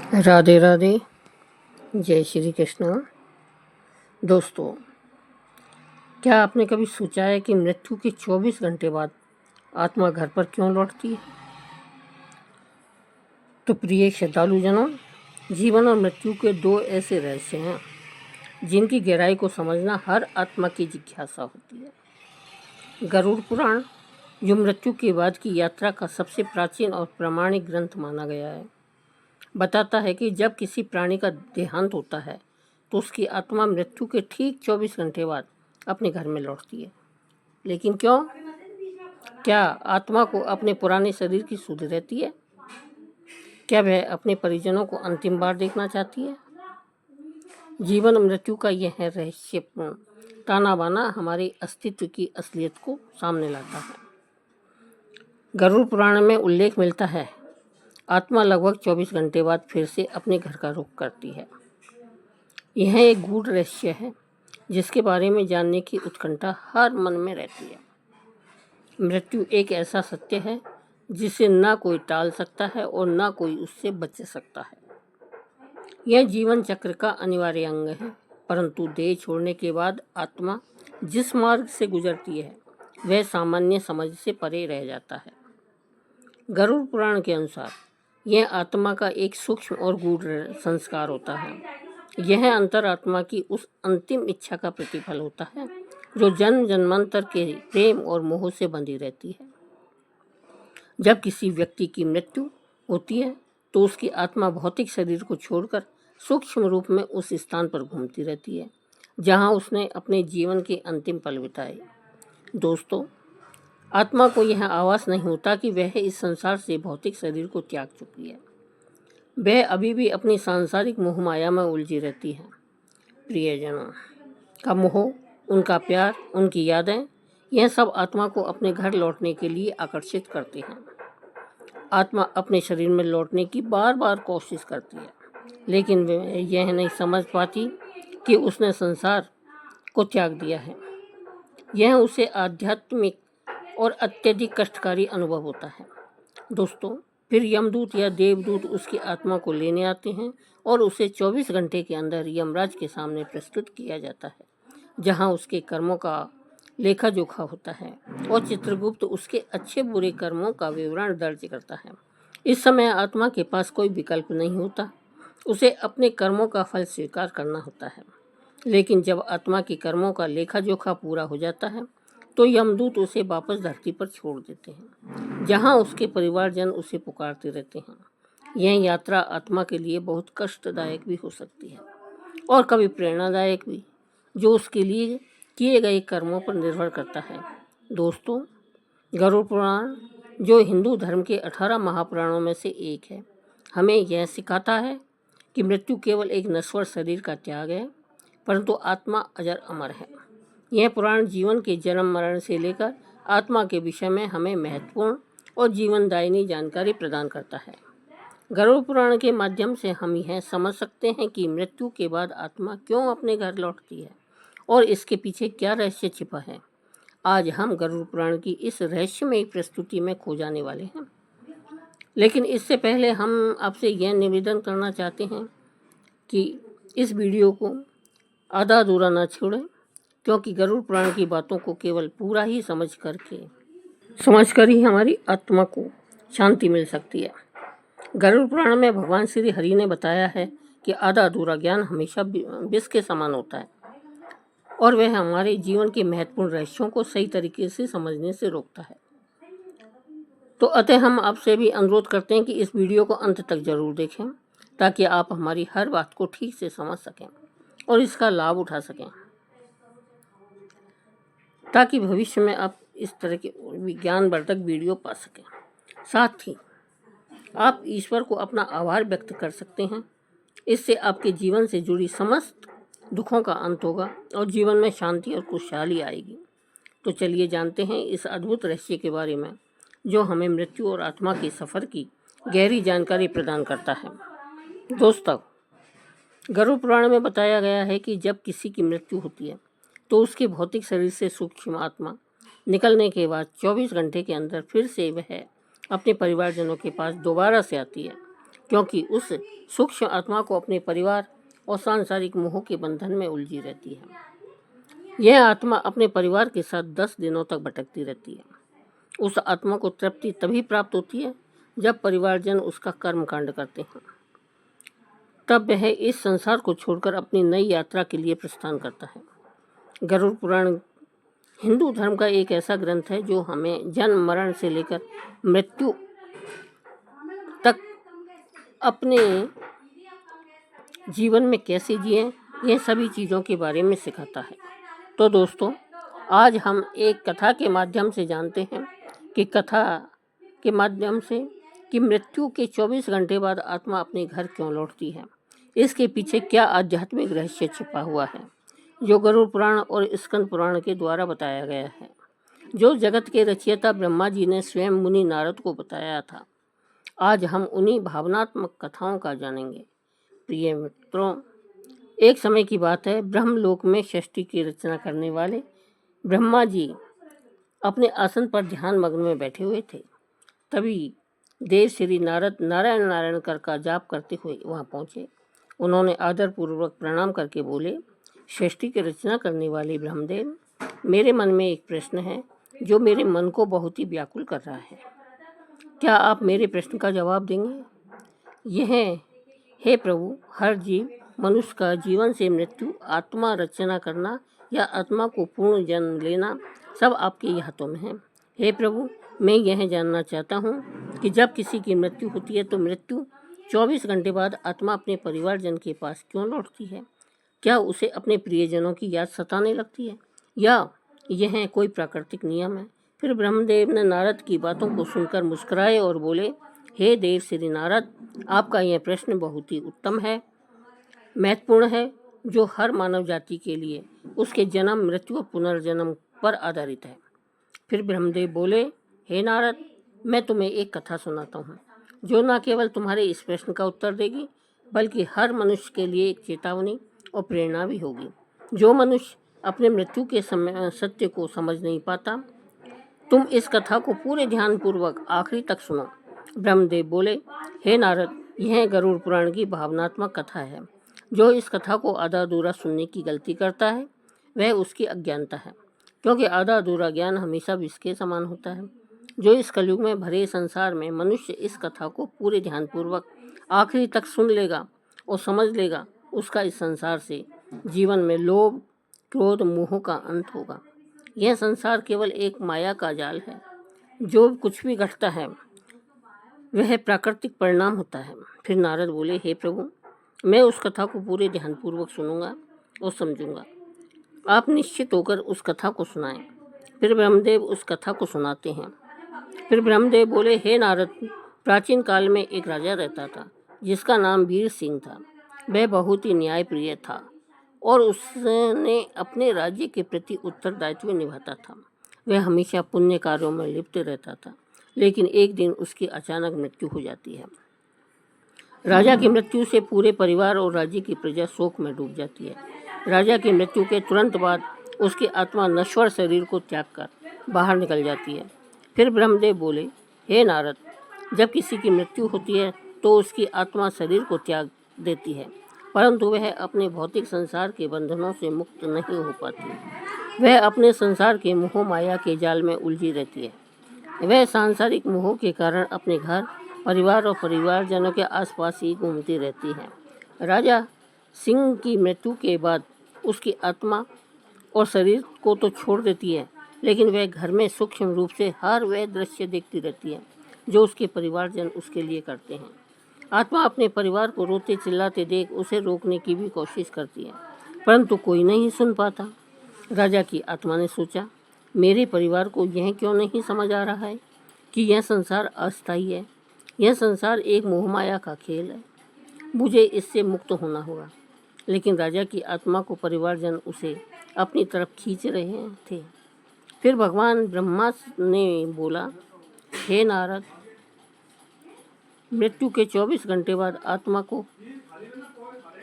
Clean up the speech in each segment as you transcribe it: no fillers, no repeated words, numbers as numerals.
राधे राधे। जय श्री कृष्ण। दोस्तों, क्या आपने कभी सोचा है कि मृत्यु के 24 घंटे बाद आत्मा घर पर क्यों लौटती है? तो प्रिय श्रद्धालुजनों, जीवन और मृत्यु के दो ऐसे रहस्य हैं जिनकी गहराई को समझना हर आत्मा की जिज्ञासा होती है। गरुड़ पुराण, जो मृत्यु के बाद की यात्रा का सबसे प्राचीन और प्रामाणिक ग्रंथ माना गया है, बताता है कि जब किसी प्राणी का देहांत होता है तो उसकी आत्मा मृत्यु के ठीक 24 घंटे बाद अपने घर में लौटती है। लेकिन क्यों? क्या आत्मा को अपने पुराने शरीर की सुध रहती है? क्या वह अपने परिजनों को अंतिम बार देखना चाहती है? जीवन और मृत्यु का यह रहस्यपूर्ण ताना बाना हमारे अस्तित्व की असलियत को सामने लाता है। गरुड़ पुराण में उल्लेख मिलता है, आत्मा लगभग 24 घंटे बाद फिर से अपने घर का रुख करती है। यह एक गूढ़ रहस्य है जिसके बारे में जानने की उत्कंठा हर मन में रहती है। मृत्यु एक ऐसा सत्य है जिसे ना कोई टाल सकता है और ना कोई उससे बच सकता है। यह जीवन चक्र का अनिवार्य अंग है, परंतु देह छोड़ने के बाद आत्मा जिस मार्ग से गुजरती है वह सामान्य समझ से परे रह जाता है। गरुड़ पुराण के अनुसार यह आत्मा का एक सूक्ष्म और गूढ़ संस्कार होता है। यह अंतरात्मा की उस अंतिम इच्छा का प्रतिफल होता है जो जन्म जन्मांतर के प्रेम और मोह से बंधी रहती है। जब किसी व्यक्ति की मृत्यु होती है तो उसकी आत्मा भौतिक शरीर को छोड़कर सूक्ष्म रूप में उस स्थान पर घूमती रहती है जहां उसने अपने जीवन के अंतिम पल बिताए। दोस्तों, आत्मा को यह आभास नहीं होता कि वह इस संसार से भौतिक शरीर को त्याग चुकी है। वह अभी भी अपनी सांसारिक मोह माया में उलझी रहती है। प्रियजनों का मोह, उनका प्यार, उनकी यादें, यह सब आत्मा को अपने घर लौटने के लिए आकर्षित करते हैं। आत्मा अपने शरीर में लौटने की बार बार कोशिश करती है, लेकिन वह यह नहीं समझ पाती कि उसने संसार को त्याग दिया है। यह उसे आध्यात्मिक और अत्यधिक कष्टकारी अनुभव होता है। दोस्तों, फिर यमदूत या देवदूत उसकी आत्मा को लेने आते हैं और उसे 24 घंटे के अंदर यमराज के सामने प्रस्तुत किया जाता है, जहां उसके कर्मों का लेखा जोखा होता है और चित्रगुप्त उसके अच्छे बुरे कर्मों का विवरण दर्ज करता है। इस समय आत्मा के पास कोई विकल्प नहीं होता, उसे अपने कर्मों का फल स्वीकार करना होता है। लेकिन जब आत्मा के कर्मों का लेखा जोखा पूरा हो जाता है तो यमदूत उसे वापस धरती पर छोड़ देते हैं, जहां उसके परिवारजन उसे पुकारते रहते हैं। यह यात्रा आत्मा के लिए बहुत कष्टदायक भी हो सकती है और कभी प्रेरणादायक भी, जो उसके लिए किए गए कर्मों पर निर्भर करता है। दोस्तों, गरुड़ पुराण, जो हिंदू धर्म के 18 महापुराणों में से एक है, हमें यह सिखाता है कि मृत्यु केवल एक नश्वर शरीर का त्याग है, परंतु आत्मा अजर अमर है। यह पुराण जीवन के जन्म मरण से लेकर आत्मा के विषय में हमें महत्वपूर्ण और जीवनदायिनी जानकारी प्रदान करता है। गरुड़ पुराण के माध्यम से हम यह समझ सकते हैं कि मृत्यु के बाद आत्मा क्यों अपने घर लौटती है और इसके पीछे क्या रहस्य छिपा है। आज हम गरुड़ पुराण की इस रहस्यमयी प्रस्तुति में खो जाने वाले हैं। लेकिन इससे पहले हम आपसे यह निवेदन करना चाहते हैं कि इस वीडियो को आधा अधूरा ना छोड़ें, क्योंकि गरुड़ पुराण की बातों को केवल पूरा ही समझकर ही हमारी आत्मा को शांति मिल सकती है। गरुड़ पुराण में भगवान श्री हरि ने बताया है कि आधा अधूरा ज्ञान हमेशा विष के समान होता है और वह हमारे जीवन के महत्वपूर्ण रहस्यों को सही तरीके से समझने से रोकता है। तो अतः हम आपसे भी अनुरोध करते हैं कि इस वीडियो को अंत तक जरूर देखें, ताकि आप हमारी हर बात को ठीक से समझ सकें और इसका लाभ उठा सकें, ताकि भविष्य में आप इस तरह के ज्ञानवर्धक वीडियो पा सकें। साथ ही आप ईश्वर को अपना आभार व्यक्त कर सकते हैं। इससे आपके जीवन से जुड़ी समस्त दुखों का अंत होगा और जीवन में शांति और खुशहाली आएगी। तो चलिए जानते हैं इस अद्भुत रहस्य के बारे में, जो हमें मृत्यु और आत्मा के सफ़र की गहरी जानकारी प्रदान करता है। दोस्तों, गरुड़ पुराण में बताया गया है कि जब किसी की मृत्यु होती है तो उसके भौतिक शरीर से सूक्ष्म आत्मा निकलने के बाद 24 घंटे के अंदर फिर से वह अपने परिवारजनों के पास दोबारा से आती है क्योंकि उस सूक्ष्म आत्मा को अपने परिवार और सांसारिक मोह के बंधन में उलझी रहती है। यह आत्मा अपने परिवार के साथ 10 दिनों तक भटकती रहती है। उस आत्मा को तृप्ति तभी प्राप्त होती है जब परिवारजन उसका कर्म कांड करते हैं। तब वह इस संसार को छोड़कर अपनी नई यात्रा के लिए प्रस्थान करता है। गरुड़ पुराण हिंदू धर्म का एक ऐसा ग्रंथ है जो हमें जन्म मरण से लेकर मृत्यु तक अपने जीवन में कैसे जिएं, यह सभी चीज़ों के बारे में सिखाता है। तो दोस्तों, आज हम एक कथा के माध्यम से जानते हैं कि कथा के माध्यम से कि मृत्यु के 24 घंटे बाद आत्मा अपने घर क्यों लौटती है। इसके पीछे क्या आध्यात्मिक रहस्य छिपा हुआ है जो गरुड़ पुराण और स्कंद पुराण के द्वारा बताया गया है, जो जगत के रचयिता ब्रह्मा जी ने स्वयं मुनि नारद को बताया था। आज हम उन्हीं भावनात्मक कथाओं का जानेंगे। प्रिय मित्रों, एक समय की बात है, ब्रह्मलोक में सृष्टि की रचना करने वाले ब्रह्मा जी अपने आसन पर ध्यान मग्न में बैठे हुए थे। तभी देव श्री नारद नारायण नारायण कर का जाप करते हुए वहां पहुंचे। उन्होंने आदरपूर्वक प्रणाम करके बोले, सृष्टि की रचना करने वाले ब्रह्मदेव, मेरे मन में एक प्रश्न है जो मेरे मन को बहुत ही व्याकुल कर रहा है। क्या आप मेरे प्रश्न का जवाब देंगे? यह हे प्रभु, हर जीव मनुष्य का जीवन से मृत्यु, आत्मा रचना करना या आत्मा को पूर्ण जन्म लेना सब आपके ही हाथों में है। हे प्रभु, मैं यह जानना चाहता हूँ कि जब किसी की मृत्यु होती है तो मृत्यु 24 घंटे बाद आत्मा अपने परिवारजन के पास क्यों लौटती है? क्या उसे अपने प्रियजनों की याद सताने लगती है या यह कोई प्राकृतिक नियम है? फिर ब्रह्मदेव ने नारद की बातों को सुनकर मुस्कुराए और बोले, हे देव श्री नारद, आपका यह प्रश्न बहुत ही उत्तम है, महत्वपूर्ण है, जो हर मानव जाति के लिए उसके जन्म, मृत्यु और पुनर्जन्म पर आधारित है। फिर ब्रह्मदेव बोले, हे नारद, मैं तुम्हें एक कथा सुनाता हूँ जो न केवल तुम्हारे इस प्रश्न का उत्तर देगी बल्कि हर मनुष्य के लिए एक चेतावनी और प्रेरणा भी होगी। जो मनुष्य अपने मृत्यु के समय सत्य को समझ नहीं पाता, तुम इस कथा को पूरे ध्यानपूर्वक आखिरी तक सुनो। ब्रह्मदेव बोले, हे नारद, यह गरुड़ पुराण की भावनात्मक कथा है। जो इस कथा को आधा अधूरा सुनने की गलती करता है वह उसकी अज्ञानता है, क्योंकि आधा अधूरा ज्ञान हमेशा विष के समान होता है। जो इस कलयुग में भरे संसार में मनुष्य इस कथा को पूरे ध्यानपूर्वक आखिरी तक सुन लेगा और समझ लेगा, उसका इस संसार से जीवन में लोभ, क्रोध, मोह का अंत होगा। यह संसार केवल एक माया का जाल है। जो कुछ भी घटता है वह प्राकृतिक परिणाम होता है। फिर नारद बोले, हे प्रभु, मैं उस कथा को पूरे ध्यानपूर्वक सुनूंगा और समझूंगा। आप निश्चित होकर उस कथा को सुनाएं। फिर ब्रह्मदेव उस कथा को सुनाते हैं। फिर ब्रह्मदेव बोले, हे नारद, प्राचीन काल में एक राजा रहता था जिसका नाम वीर सिंह था। वह बहुत ही न्यायप्रिय था और उसने अपने राज्य के प्रति उत्तरदायित्व निभाता था। वह हमेशा पुण्य कार्यों में लिप्त रहता था, लेकिन एक दिन उसकी अचानक मृत्यु हो जाती है। राजा की मृत्यु से पूरे परिवार और राज्य की प्रजा शोक में डूब जाती है। राजा की मृत्यु के तुरंत बाद उसकी आत्मा नश्वर शरीर को त्याग कर बाहर निकल जाती है। फिर ब्रह्मदेव बोले, हे नारद, जब किसी की मृत्यु होती है तो उसकी आत्मा शरीर को त्याग देती है, परंतु वह अपने भौतिक संसार के बंधनों से मुक्त नहीं हो पाती। वह अपने संसार के मोह माया के जाल में उलझी रहती है। वह सांसारिक मोह के कारण अपने घर, परिवार और परिवारजनों के आसपास ही घूमती रहती है। राजा सिंह की मृत्यु के बाद उसकी आत्मा और शरीर को तो छोड़ देती है, लेकिन वह घर में सूक्ष्म रूप से हर वह दृश्य देखती रहती है जो उसके परिवारजन उसके लिए करते हैं। आत्मा अपने परिवार को रोते चिल्लाते देख उसे रोकने की भी कोशिश करती है, परंतु कोई नहीं सुन पाता। राजा की आत्मा ने सोचा, मेरे परिवार को यह क्यों नहीं समझ आ रहा है कि यह संसार अस्थायी है, यह संसार एक मोहमाया का खेल है, मुझे इससे मुक्त होना होगा। लेकिन राजा की आत्मा को परिवारजन उसे अपनी तरफ खींच रहे थे। फिर भगवान ब्रह्मा ने बोला, हे नारद, मृत्यु के 24 घंटे बाद आत्मा को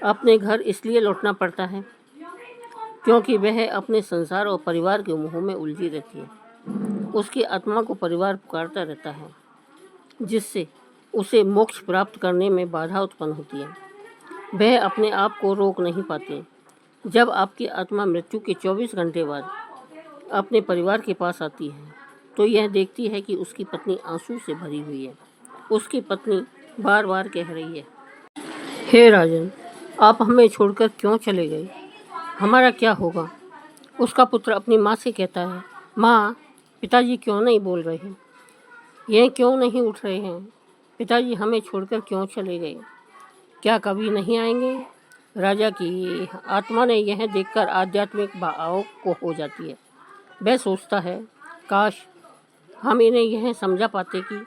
अपने घर इसलिए लौटना पड़ता है क्योंकि वह अपने संसार और परिवार के मोह में उलझी रहती है। उसकी आत्मा को परिवार पुकारता रहता है, जिससे उसे मोक्ष प्राप्त करने में बाधा उत्पन्न होती है। वह अपने आप को रोक नहीं पाती। जब आपकी आत्मा मृत्यु के 24 घंटे बाद अपने परिवार के पास आती है तो यह देखती है कि उसकी पत्नी आंसू से भरी हुई है। उसकी पत्नी बार बार कह रही है, हे राजन, आप हमें छोड़कर क्यों चले गए? हमारा क्या होगा? उसका पुत्र अपनी माँ से कहता है, माँ, पिताजी क्यों नहीं बोल रहे हैं? यह क्यों नहीं उठ रहे हैं? पिताजी हमें छोड़कर क्यों चले गए? क्या कभी नहीं आएंगे? राजा की आत्मा ने यह देखकर आध्यात्मिक भाव को हो जाती है। वह सोचता है, काश हम इन्हें यह समझा पाते कि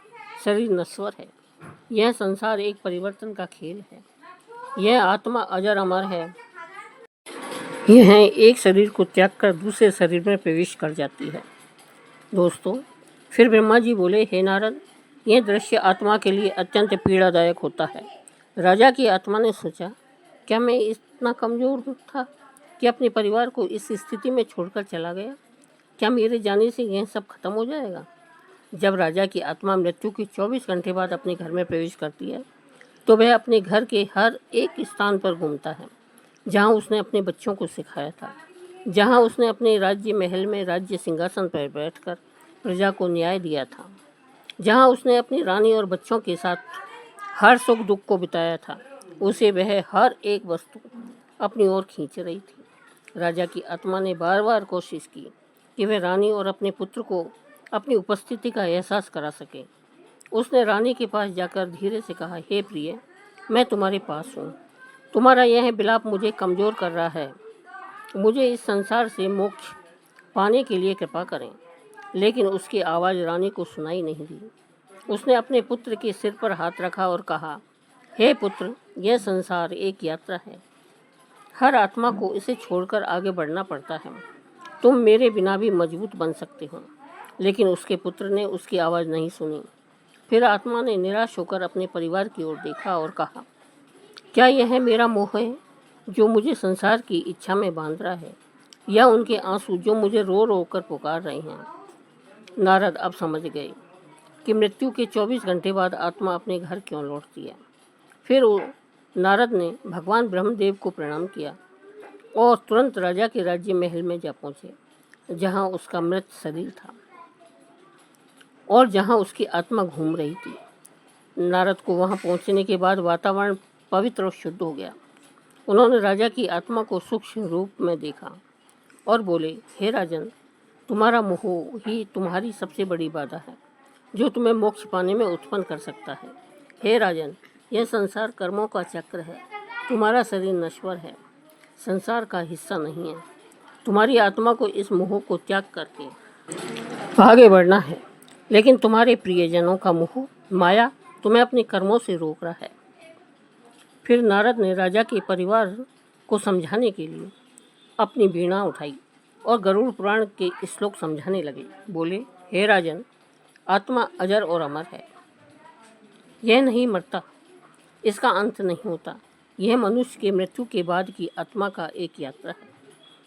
शरीर नश्वर है। यह संसार एक परिवर्तन का खेल है। यह आत्मा अजर अमर है। यह एक शरीर को त्याग कर दूसरे शरीर में प्रवेश कर जाती है। दोस्तों, फिर ब्रह्मा जी बोले, हे नारद, यह दृश्य आत्मा के लिए अत्यंत पीड़ादायक होता है। राजा की आत्मा ने सोचा, क्या मैं इतना कमज़ोर था कि अपने परिवार को इस स्थिति में छोड़कर चला गया? क्या मेरे जाने से यह सब खत्म हो जाएगा? जब राजा की आत्मा मृत्यु के 24 घंटे बाद अपने घर में प्रवेश करती है तो वह अपने घर के हर एक स्थान पर घूमता है जहाँ उसने अपने बच्चों को सिखाया था, जहाँ उसने अपने राज्य महल में राज्य सिंहासन पर बैठकर प्रजा को न्याय दिया था, जहाँ उसने अपनी रानी और बच्चों के साथ हर सुख दुख को बिताया था। उसे वह हर एक वस्तु अपनी ओर खींच रही थी। राजा की आत्मा ने बार बार कोशिश की कि वह रानी और अपने पुत्र को अपनी उपस्थिति का एहसास करा सके। उसने रानी के पास जाकर धीरे से कहा, हे प्रिय, मैं तुम्हारे पास हूँ। तुम्हारा यह विलाप मुझे कमज़ोर कर रहा है। मुझे इस संसार से मोक्ष पाने के लिए कृपा करें। लेकिन उसकी आवाज़ रानी को सुनाई नहीं दी। उसने अपने पुत्र के सिर पर हाथ रखा और कहा, हे पुत्र, यह संसार एक यात्रा है। हर आत्मा को इसे छोड़कर आगे बढ़ना पड़ता है। तुम मेरे बिना भी मजबूत बन सकते हो। लेकिन उसके पुत्र ने उसकी आवाज़ नहीं सुनी। फिर आत्मा ने निराश होकर अपने परिवार की ओर देखा और कहा, क्या यह मेरा मोह है जो मुझे संसार की इच्छा में बांध रहा है, या उनके आंसू जो मुझे रो रो कर पुकार रहे हैं? नारद अब समझ गए कि मृत्यु के 24 घंटे बाद आत्मा अपने घर क्यों लौटती है। फिर नारद ने भगवान ब्रह्मदेव को प्रणाम किया और तुरंत राजा के राज्य महल में जा पहुँचे, जहाँ उसका मृत शरीर था और जहाँ उसकी आत्मा घूम रही थी। नारद को वहाँ पहुँचने के बाद वातावरण पवित्र और शुद्ध हो गया। उन्होंने राजा की आत्मा को सूक्ष्म रूप में देखा और बोले, हे राजन, तुम्हारा मोह ही तुम्हारी सबसे बड़ी बाधा है जो तुम्हें मोक्ष पाने में उत्पन्न कर सकता है। हे राजन, यह संसार कर्मों का चक्र है। तुम्हारा शरीर नश्वर है, संसार का हिस्सा नहीं है। तुम्हारी आत्मा को इस मोह को त्याग करके आगे बढ़ना है। लेकिन तुम्हारे प्रियजनों का मोह, माया, तुम्हें अपने कर्मों से रोक रहा है। फिर नारद ने राजा के परिवार को समझाने के लिए अपनी वीणा उठाई और गरुड़ पुराण के श्लोक समझाने लगे। बोले, हे राजन, आत्मा अजर और अमर है। यह नहीं मरता, इसका अंत नहीं होता। यह मनुष्य के मृत्यु के बाद की आत्मा का एक यात्रा है।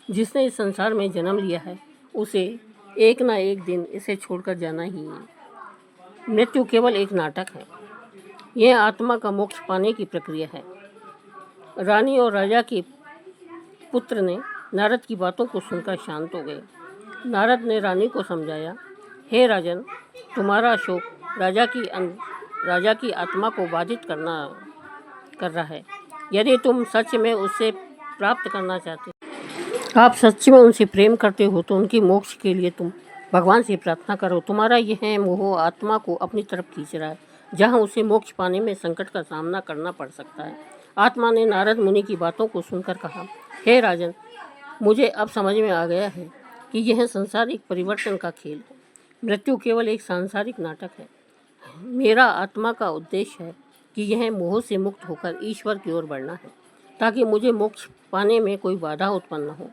जिसने इस संसार में जन्म लिया है उसे एक ना एक दिन इसे छोड़कर जाना ही है। मृत्यु केवल एक नाटक है। यह आत्मा का मोक्ष पाने की प्रक्रिया है। रानी और राजा के पुत्र ने नारद की बातों को सुनकर शांत हो गए। नारद ने रानी को समझाया, हे राजन, तुम्हारा शोक राजा की आत्मा को बाधित कर रहा है। यदि तुम सच में उससे प्राप्त करना चाहते, आप सच में उनसे प्रेम करते हो तो उनकी मोक्ष के लिए तुम भगवान से प्रार्थना करो। तुम्हारा यह मोह आत्मा को अपनी तरफ खींच रहा है, जहाँ उसे मोक्ष पाने में संकट का सामना करना पड़ सकता है। आत्मा ने नारद मुनि की बातों को सुनकर कहा, हे राजन, मुझे अब समझ में आ गया है कि यह संसार एक परिवर्तन का खेल है। मृत्यु केवल एक सांसारिक नाटक है। मेरा आत्मा का उद्देश्य है कि यह मोह से मुक्त होकर ईश्वर की ओर बढ़ना है, ताकि मुझे मोक्ष पाने में कोई बाधा उत्पन्न न हो।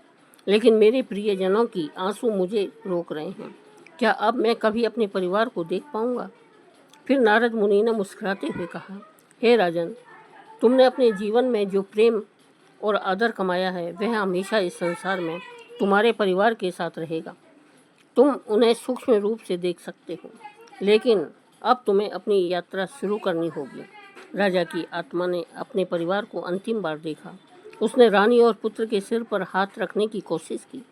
लेकिन मेरे प्रियजनों की आंसू मुझे रोक रहे हैं। क्या अब मैं कभी अपने परिवार को देख पाऊंगा? फिर नारद मुनि ने मुस्कुराते हुए कहा, हे राजन, तुमने अपने जीवन में जो प्रेम और आदर कमाया है वह हमेशा इस संसार में तुम्हारे परिवार के साथ रहेगा। तुम उन्हें सूक्ष्म रूप से देख सकते हो, लेकिन अब तुम्हें अपनी यात्रा शुरू करनी होगी। राजा की आत्मा ने अपने परिवार को अंतिम बार देखा। उसने रानी और पुत्र के सिर पर हाथ रखने की कोशिश की,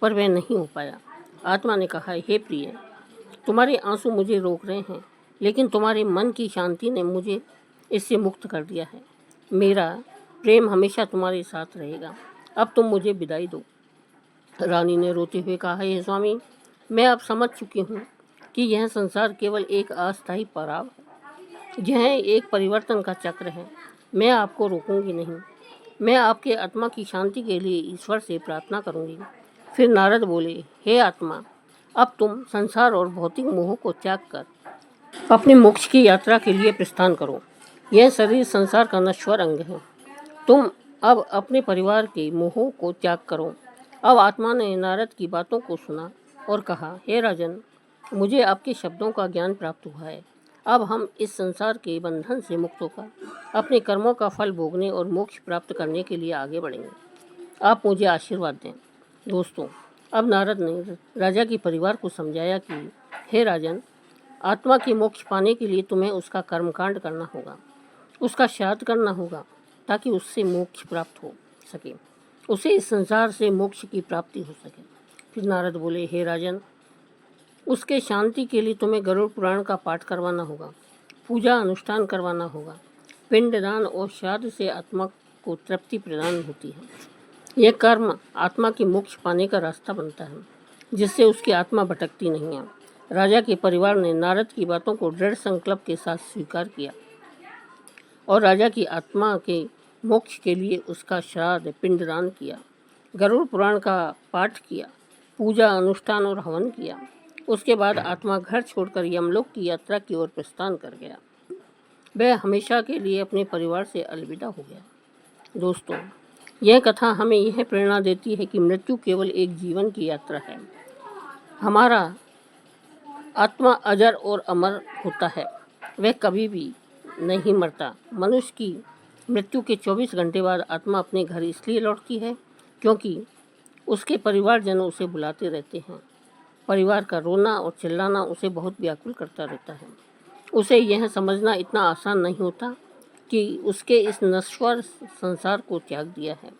पर वह नहीं हो पाया। आत्मा ने कहा, हे प्रिय, तुम्हारे आंसू मुझे रोक रहे हैं, लेकिन तुम्हारे मन की शांति ने मुझे इससे मुक्त कर दिया है। मेरा प्रेम हमेशा तुम्हारे साथ रहेगा। अब तुम मुझे विदाई दो। रानी ने रोते हुए कहा, हे स्वामी, मैं अब समझ चुकी हूँ कि यह संसार केवल एक अस्थायी पड़ाव है। यह एक परिवर्तन का चक्र है। मैं आपको रोकूंगी नहीं। मैं आपके आत्मा की शांति के लिए ईश्वर से प्रार्थना करूंगी। फिर नारद बोले, हे आत्मा, अब तुम संसार और भौतिक मोह को त्याग कर अपने मोक्ष की यात्रा के लिए प्रस्थान करो। यह शरीर संसार का नश्वर अंग है। तुम अब अपने परिवार के मोह को त्याग करो। अब आत्मा ने नारद की बातों को सुना और कहा, हे राजन, मुझे आपके शब्दों का ज्ञान प्राप्त हुआ है। अब हम इस संसार के बंधन से मुक्त होकर अपने कर्मों का फल भोगने और मोक्ष प्राप्त करने के लिए आगे बढ़ेंगे। आप मुझे आशीर्वाद दें। दोस्तों, अब नारद ने राजा के परिवार को समझाया कि हे राजन, आत्मा के मोक्ष पाने के लिए तुम्हें उसका कर्मकांड करना होगा, उसका श्राद्ध करना होगा, ताकि उससे मोक्ष प्राप्त हो सके, उसे इस संसार से मोक्ष की प्राप्ति हो सके। फिर नारद बोले, हे राजन, उसके शांति के लिए तुम्हें गरुड़ पुराण का पाठ करवाना होगा, पूजा अनुष्ठान करवाना होगा। पिंडदान और श्राद्ध से आत्मा को तृप्ति प्रदान होती है। यह कर्म आत्मा की मोक्ष पाने का रास्ता बनता है, जिससे उसकी आत्मा भटकती नहीं है। राजा के परिवार ने नारद की बातों को दृढ़ संकल्प के साथ स्वीकार किया और राजा की आत्मा के मोक्ष के लिए उसका श्राद्ध पिंडदान किया, गरुड़ पुराण का पाठ किया, पूजा अनुष्ठान और हवन किया। उसके बाद आत्मा घर छोड़कर यमलोक की यात्रा की ओर प्रस्थान कर गया। वह हमेशा के लिए अपने परिवार से अलविदा हो गया। दोस्तों, यह कथा हमें यह प्रेरणा देती है कि मृत्यु केवल एक जीवन की यात्रा है। हमारा आत्मा अजर और अमर होता है, वह कभी भी नहीं मरता। मनुष्य की मृत्यु के 24 घंटे बाद आत्मा अपने घर इसलिए लौटती है क्योंकि उसके परिवारजन उसे बुलाते रहते हैं। परिवार का रोना और चिल्लाना उसे बहुत व्याकुल करता रहता है। उसे यह समझना इतना आसान नहीं होता कि उसके इस नश्वर संसार को त्याग दिया है।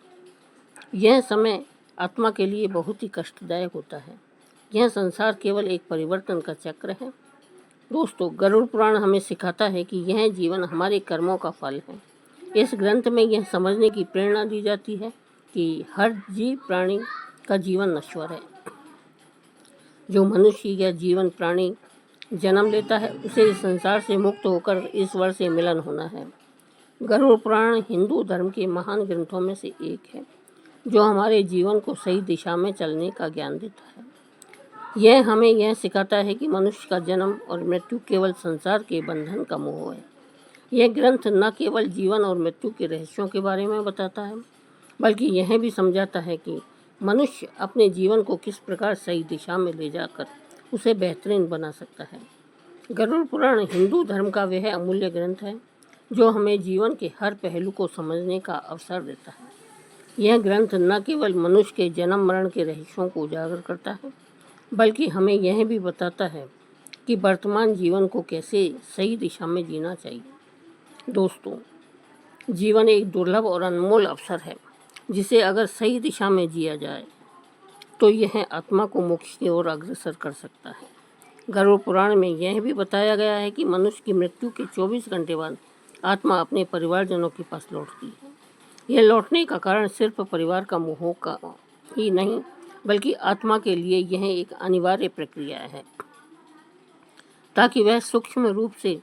यह समय आत्मा के लिए बहुत ही कष्टदायक होता है। यह संसार केवल एक परिवर्तन का चक्र है। दोस्तों, गरुड़ पुराण हमें सिखाता है कि यह जीवन हमारे कर्मों का फल है। इस ग्रंथ में यह समझने की प्रेरणा दी जाती है कि हर जीव प्राणी का जीवन नश्वर है। जो मनुष्य या जीवन प्राणी जन्म लेता है, उसे इस संसार से मुक्त होकर ईश्वर से मिलन होना है। गरुड़ पुराण हिंदू धर्म के महान ग्रंथों में से एक है, जो हमारे जीवन को सही दिशा में चलने का ज्ञान देता है। यह हमें यह सिखाता है कि मनुष्य का जन्म और मृत्यु केवल संसार के बंधन का मोह है। यह ग्रंथ न केवल जीवन और मृत्यु के रहस्यों के बारे में बताता है, बल्कि यह भी समझाता है कि मनुष्य अपने जीवन को किस प्रकार सही दिशा में ले जाकर उसे बेहतरीन बना सकता है। गरुड़ पुराण हिंदू धर्म का वह अमूल्य ग्रंथ है जो हमें जीवन के हर पहलू को समझने का अवसर देता है। यह ग्रंथ न केवल मनुष्य के जन्म मरण के रहस्यों को उजागर करता है, बल्कि हमें यह भी बताता है कि वर्तमान जीवन को कैसे सही दिशा में जीना चाहिए। दोस्तों, जीवन एक दुर्लभ और अनमोल अवसर है, जिसे अगर सही दिशा में जिया जाए तो यह आत्मा को मोक्ष की ओर अग्रसर कर सकता है। गरुड़ पुराण में यह भी बताया गया है कि मनुष्य की मृत्यु के 24 घंटे बाद आत्मा अपने परिवारजनों के पास लौटती है। यह लौटने का कारण सिर्फ परिवार का मोह का ही नहीं, बल्कि आत्मा के लिए यह एक अनिवार्य प्रक्रिया है, ताकि वह सूक्ष्म रूप से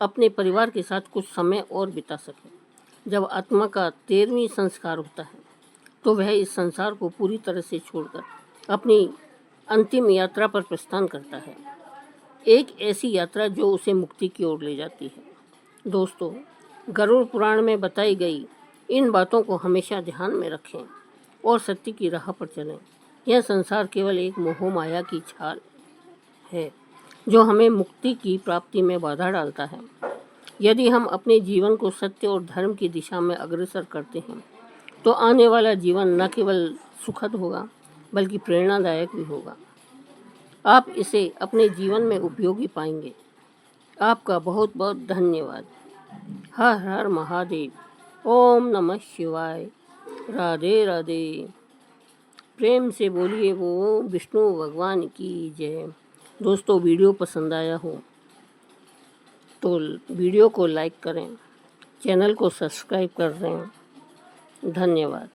अपने परिवार के साथ कुछ समय और बिता सके। जब आत्मा का 13वां संस्कार होता है, तो वह इस संसार को पूरी तरह से छोड़कर अपनी अंतिम यात्रा पर प्रस्थान करता है, एक ऐसी यात्रा जो उसे मुक्ति की ओर ले जाती है। दोस्तों, गरुड़ पुराण में बताई गई इन बातों को हमेशा ध्यान में रखें और सत्य की राह पर चलें। यह संसार केवल एक मोह माया की छाल है जो हमें मुक्ति की प्राप्ति में बाधा डालता है। यदि हम अपने जीवन को सत्य और धर्म की दिशा में अग्रसर करते हैं, तो आने वाला जीवन न केवल सुखद होगा, बल्कि प्रेरणादायक भी होगा। आप इसे अपने जीवन में उपयोगी पाएंगे। आपका बहुत बहुत धन्यवाद। हर हर महादेव। ओम नमः शिवाय। राधे राधे। प्रेम से बोलिए वो विष्णु भगवान की जय। दोस्तों, वीडियो पसंद आया हो तो वीडियो को लाइक करें, चैनल को सब्सक्राइब कर दें। धन्यवाद।